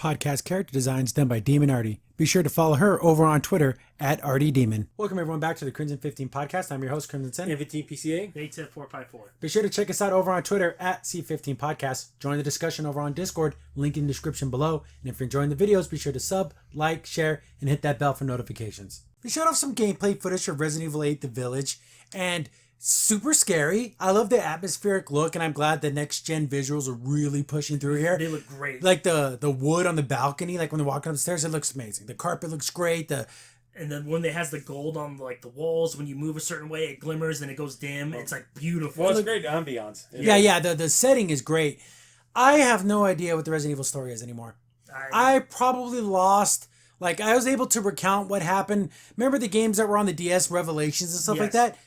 podcast character designs done by Demon Artie. Be sure to follow her over on Twitter at ArtieDemon. Welcome everyone back to the Crimson 15 podcast. I'm your host, Crimson Sen. M15 PCA. ATIP454. Be sure to check us out over on Twitter at C15 Podcast. Join the discussion over on Discord, link in the description below. And if you're enjoying the videos, be sure to sub, like, share, and hit that bell for notifications. We showed off some gameplay footage of Resident Evil 8 The Village, and super scary. I love the atmospheric look, and I'm glad the next-gen visuals are really pushing through here. They look great. Like the wood on the balcony, like when they're walking upstairs, it looks amazing. The carpet looks great. And then when it has the gold on like the walls, when you move a certain way, it glimmers and it goes dim. It's like beautiful. Well, it's great ambiance. Yeah. The setting is great. I have no idea what the Resident Evil story is anymore. I probably lost. Like, I was able to recount what happened. Remember the games that were on the DS, Revelations and stuff like that?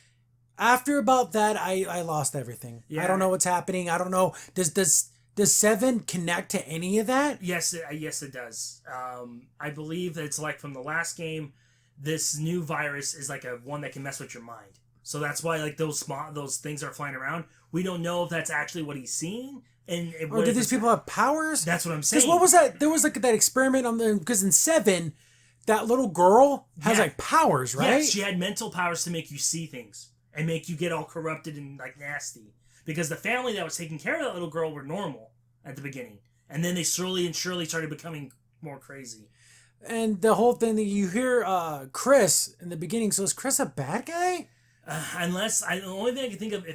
After about that, I lost everything. Yeah. I don't know what's happening. I don't know. Does 7 connect to any of that? Yes, it does. I believe that it's like from the last game, this new virus is like one that can mess with your mind. So that's why like those things are flying around. We don't know if that's actually what he's seeing. Or do these people have powers? That's what I'm saying. Because what was that? There was like that experiment on the... Because in 7, that little girl has like powers, right? Yes, she had mental powers to make you see things and make you get all corrupted and like nasty. Because the family that was taking care of that little girl were normal at the beginning. And then they slowly and surely started becoming more crazy. And the whole thing that you hear Chris in the beginning. So is Chris a bad guy? The only thing I can think of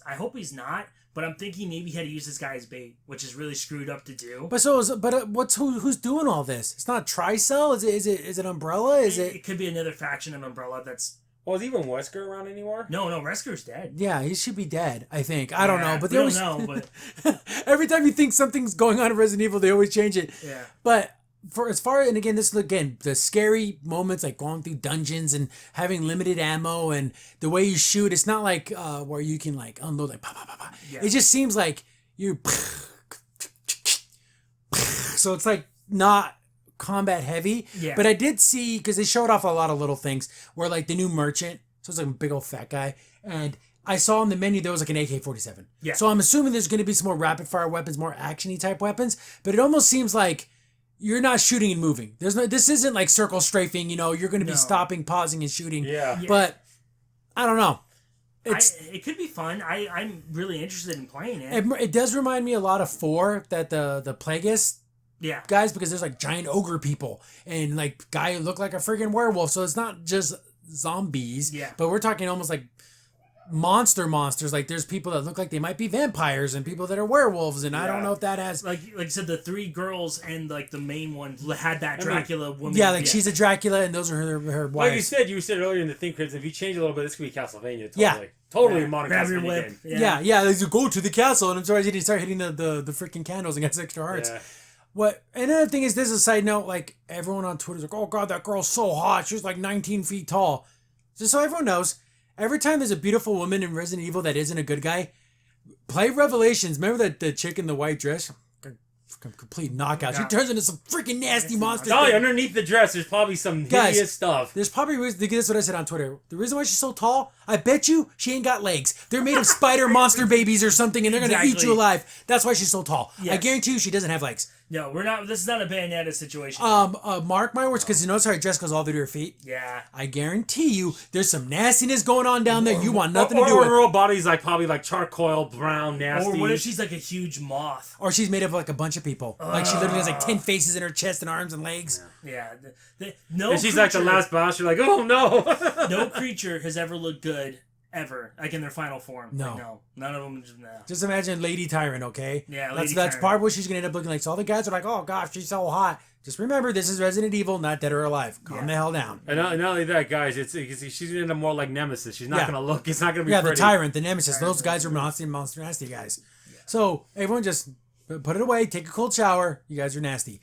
I hope he's not, but I'm thinking maybe he had to use this guy as bait, which is really screwed up to do. But who's doing all this? It's not Tricell? Is it Umbrella? It could be another faction of Umbrella that's... Well, is even Wesker around anymore? No, Wesker's dead. Yeah, he should be dead, I think. I don't know. But we don't know, but... Every time you think something's going on in Resident Evil, they always change it. Yeah. But... and again, the scary moments, like going through dungeons and having limited ammo and the way you shoot, it's not like where you can like unload like pa pa pa pa. Yeah. It just seems like you so it's like not combat heavy. Yeah. But I did see, because they showed off a lot of little things where like the new merchant, so it's like a big old fat guy, and I saw on the menu there was like an AK-47. Yeah. So I'm assuming there's going to be some more rapid fire weapons, more actiony type weapons, but it almost seems like you're not shooting and moving. This isn't like circle strafing, you're going to be stopping, pausing, and shooting. Yeah. But I don't know. It could be fun. I'm really interested in playing it. It does remind me a lot of 4, that the Plagueis guys, because there's like giant ogre people and like guy who look like a friggin' werewolf. So it's not just zombies. Yeah. But we're talking almost like monsters. Like there's people that look like they might be vampires and people that are werewolves, and I don't know if that has like I said, the 3 girls and like the main one had that Dracula woman. Yeah, like she's a Dracula and those are her wives. Like you said earlier in the thing, Chris, if you change a little bit, this could be Castlevania. Totally modern Castlevania. Yeah. They go to the castle, and I'm sorry he didn't start hitting the freaking candles and gets extra hearts. Yeah. Another thing is, this is a side note, like everyone on Twitter's like, oh god, that girl's so hot, she's like 19 feet tall. Just so everyone knows, every time there's a beautiful woman in Resident Evil that isn't a good guy, play Revelations. Remember that the chick in the white dress? Complete knockout. She turns into some freaking nasty monster. Oh, underneath the dress, there's probably some hideous stuff. There's probably reason. This is what I said on Twitter. The reason why she's so tall, I bet you she ain't got legs. They're made of spider monster babies or something, and they're gonna eat you alive. That's why she's so tall. Yes. I guarantee you, she doesn't have legs. No, we're not. This is not a Bayonetta situation. Mark my words, because you notice how her dress goes all the way to her feet. Yeah. I guarantee you, there's some nastiness going on down there. You want nothing to do with. Her whole body's like probably like charcoal brown, nasty. Or what if she's like a huge moth? Or she's made of like a bunch of people. Like she literally has like 10 faces in her chest and arms and legs. Yeah. And she's like the last boss. You're like, oh no. No creature has ever looked good. Ever, like in their final form. No. Like, no. None of them. No. Just imagine Lady Tyrant, okay? Yeah, that's part of what she's going to end up looking like. So all the guys are like, oh gosh, she's so hot. Just remember, this is Resident Evil, not Dead or Alive. Calm the hell down. And not only that, guys, she's going to end up more like Nemesis. She's not going to look, it's not going to be pretty. The Tyrant, the Nemesis. Those guys are monster nasty guys. Yeah. So everyone just put it away, take a cold shower. You guys are nasty.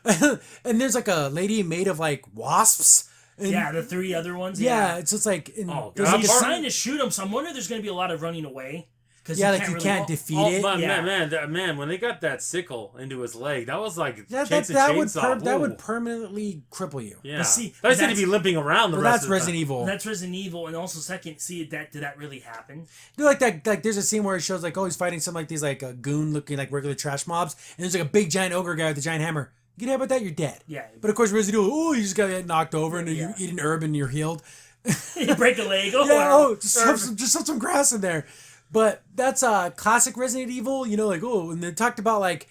Yeah. And there's like a lady made of like wasps. And the 3 other ones. Yeah, it's just like... he's trying to shoot them, so I'm wondering there's going to be a lot of running away. Yeah, like you can't defeat it. Man, when they got that sickle into his leg, that was like that would permanently cripple you. Yeah, but see, I said he'd be limping around the rest of the Resident Evil. That's Resident Evil, and also second, did that really happen? Like that, like there's a scene where it shows like, oh, he's fighting some like these like goon looking like regular trash mobs, and there's like a big giant ogre guy with a giant hammer. You get hit by that, you're dead. Yeah. But of course, Resident Evil, you just got knocked over, and you eat an herb and you're healed. You break a leg. Just have some grass in there. But that's classic Resident Evil, and they talked about like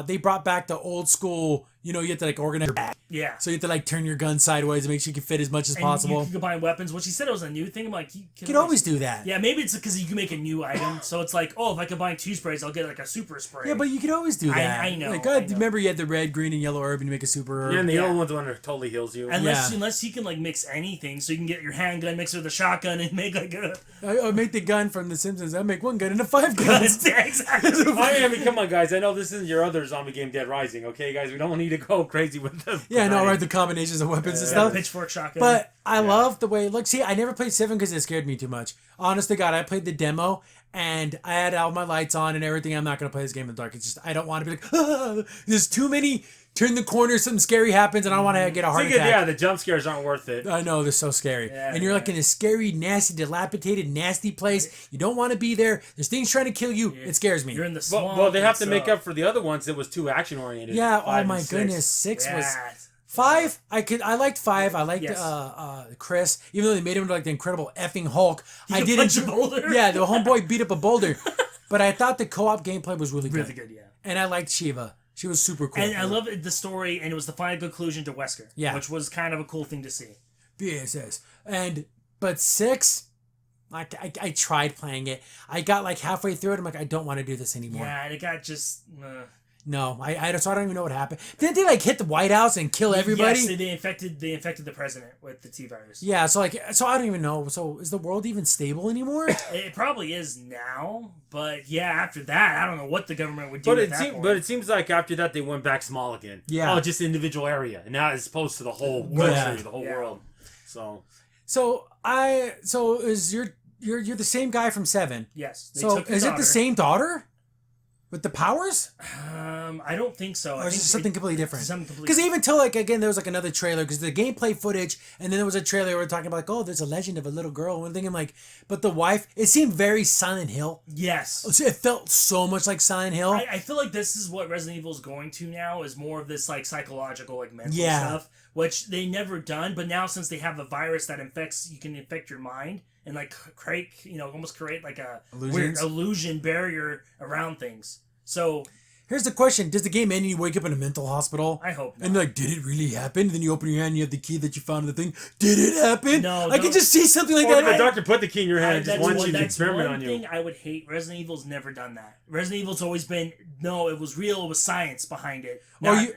they brought back the old school, you have to like organize your back. Yeah. So you have to like turn your gun sideways and make sure you can fit as much as possible. You can combine weapons. When she said it was a new thing, I'm like, you can always do that. Yeah, maybe it's because you can make a new item. So it's like, if I combine 2 sprays, I'll get like a super spray. Yeah, but you can always do that. I know. Like, remember you had the red, green, and yellow herb and you make a super herb. Yeah, and the yellow one's the one that totally heals you. Unless you can like mix anything, so you can get your handgun mixed with a shotgun and make like a... I make the gun from The Simpsons. I make one gun into 5 guns. Yeah, exactly. I mean, come on, guys. I know this isn't your other zombie game, Dead Rising. Okay, guys, we don't need to go crazy with them. Yeah, I know, right? The combinations of weapons and stuff. Pitchfork, shotgun. But I love the way it looks. See, I never played 7 because it scared me too much. Honest to God, I played the demo and I had all my lights on and everything. I'm not going to play this game in the dark. It's just, I don't want to be like, there's too many. Turn the corner, something scary happens, and I don't want to get a heart attack. Yeah, the jump scares aren't worth it. I know, they're so scary. Yeah, and you're like in a scary, nasty, dilapidated, nasty place. You don't want to be there. There's things trying to kill you. It scares me. You're in the swamp. Well, they have to make up for the other ones that was too action-oriented. Yeah, oh my goodness. 6 was... 5, I liked 5. I liked Chris, even though they made him like the Incredible effing Hulk. I did punch a boulder. Yeah, the homeboy beat up a boulder. But I thought the co-op gameplay was really good. Really good, yeah. And I liked Shiva. She was super cool. And I love the story, and it was the final conclusion to Wesker. Yeah. Which was kind of a cool thing to see. Yes. But 6, I tried playing it. I got like halfway through it. I'm like, I don't want to do this anymore. Yeah, and it got just... No, so I don't even know what happened. Didn't they like hit the White House and kill everybody? Yes, they infected the president with the T-virus. Yeah, so I don't even know. So is the world even stable anymore? It probably is now, but yeah, after that, I don't know what the government would do. But it seems like after that they went back small again. Yeah, just individual area, and now as opposed to the whole country, the whole world. So is you're the same guy from 7? Yes. So is it the same daughter? With the powers? I don't think so. Or is it something completely different? Because even till again, there was another trailer because the gameplay footage, and then there was a trailer where we're talking about there's a legend of a little girl. And I'm thinking but the wife, it seemed very Silent Hill. Yes. It felt so much like Silent Hill. I feel like this is what Resident Evil is going to now, is more of this like psychological, like mental stuff, which they never done. But now since they have a virus that you can infect your mind and like almost create like a weird illusion barrier around things. So here's the question: does the game end and you wake up in a mental hospital? I hope not. And did it really happen? And then you open your hand and you have the key that you found in the thing. Did it happen? No, I can just see something like that. The doctor put the key in your hand and just wants you to experiment on you. That's one thing I would hate. Resident Evil's never done that. Resident Evil's always been, no, it was real, it was science behind it.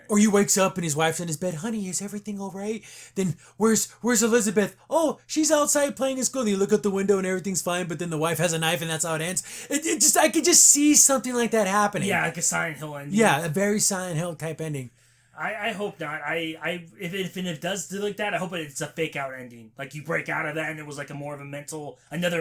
Or he wakes up and his wife's in his bed. Honey, is everything all right? Then where's Elizabeth? Oh, she's outside playing in school. And you look out the window and everything's fine, but then the wife has a knife and that's how it ends. I could just see something like that happening. Yeah, like a Silent Hill ending. Yeah, a very Silent Hill type ending. I hope not. If it does do like that, I hope it's a fake out ending. Like you break out of that and it was like another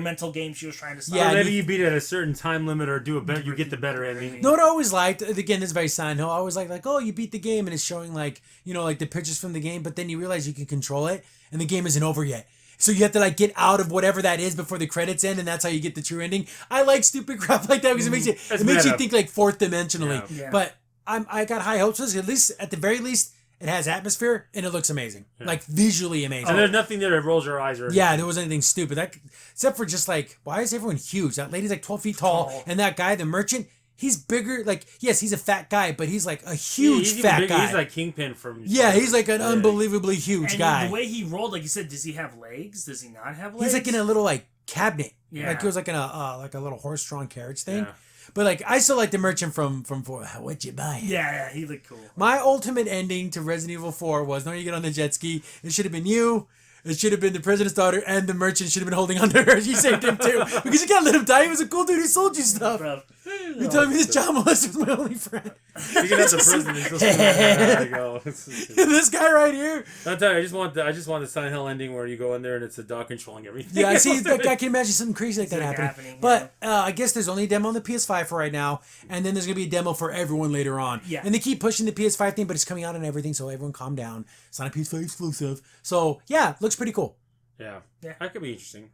mental game she was trying to stop. Yeah, maybe you beat it at a certain time limit or you get the better ending. No, what I always liked, again, this is very Silent Hill, I always like, you beat the game and it's showing the pictures from the game, but then you realize you can control it and the game isn't over yet. So you have to get out of whatever that is before the credits end, and that's how you get the true ending. I like stupid crap like that because it makes you think fourth dimensionally. Yeah. But I got high hopes. At the very least, it has atmosphere and it looks amazing, visually amazing. And there's nothing there that rolls your eyes or anything. Yeah, there wasn't anything stupid. Except for just why is everyone huge? That lady's 12 feet tall, and that guy, the merchant, he's bigger. Yes, he's a fat guy, but he's a huge fat guy. He's like Kingpin from. Yeah, he's an unbelievably huge guy. The way he rolled, like you said, does he have legs? Does he not have legs? He's in a little cabinet. Yeah, he was in a a little horse-drawn carriage thing. Yeah. But I still like the merchant from 4. What you buying? Yeah, he looked cool. My ultimate ending to Resident Evil 4 was when you get on the jet ski. It should have been you. It should have been the president's daughter, and the merchant should have been holding onto her. She saved him too because you can't let him die. He was a cool dude who sold you stuff. You told me this John Molester was my only friend. You get out the prison. He's just there you go. This guy right here. I'll tell you, I just want the Silent Hill ending where you go in there and it's a dog controlling everything. Yeah, I see. I can imagine something crazy like that happening. But I guess there's only a demo on the PS5 for right now, and then there's gonna be a demo for everyone later on. Yeah. And they keep pushing the PS5 thing, but it's coming out on everything, so everyone calm down. It's not a PS5 exclusive. So yeah, looks pretty cool. Yeah, that could be interesting.